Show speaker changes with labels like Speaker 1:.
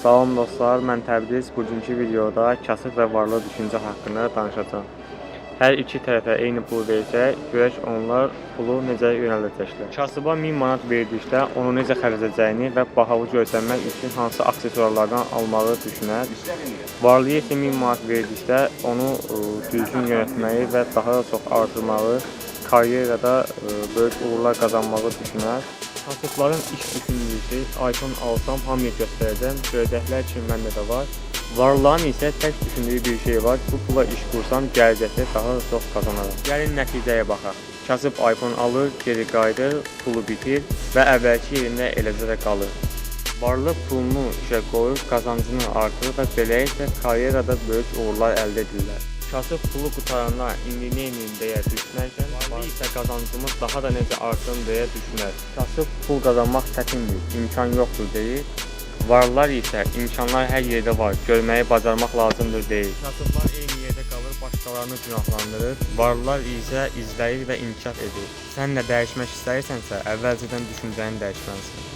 Speaker 1: Salam dostlar, mən Təbriz. Bugünkü videoda kasıb və varlı düşüncə haqqında danışacağam. Hər iki tərəfə eyni pul versək, görək onlar pulu necə yönəldəcəklər. Kasıba 1000 manat verdikdə onu necə xərcləyəcəyini və bahalı görsənmək üçün hansı aksesuarlardan almağı düşünər. Varlıya isə 1000 manat verdikdə onu düzgün yönətməyi və daha çox artırmağı, karyerada böyük uğurlar qazanmağı düşünər. Kasıbların iş düşündüyü iPhone alsam hamıya göstərəcəm, görəcəklər ki, məndə də var. Varlıların isə tək düşündüyü bir şey var, bu pula iş kursam gələcəkdə daha çox qazanaram. Gəlin nəticəyə baxaq. Kasıb iPhone alır, geri qayıdır, pulu bitir və əvvəlki yerində eləcə də qalır. Varlı pulunu işə qoyur, qazancını artırır və beləliklə karyerada böyük uğurlar əldə edirlər. Kasıb pulu qutaranda indi neyniyim deyə düşünərkən, varlı isə qazancımız daha da necə artsın deyə düşünər. Kasıb pul qazanmaq çətindir, imkan yoxdur deyir. Varlılar isə imkanlar hər yerdə var, görməyi bacarmaq lazımdır deyir. Kasıblar eyni yerdə qalır, başqalarını günahlandırır. Varlılar isə izləyir və inkişaf edir. Sən də dəyişmək istəyirsənsə, əvvəlcədən düşüncəni dəyişməlisən.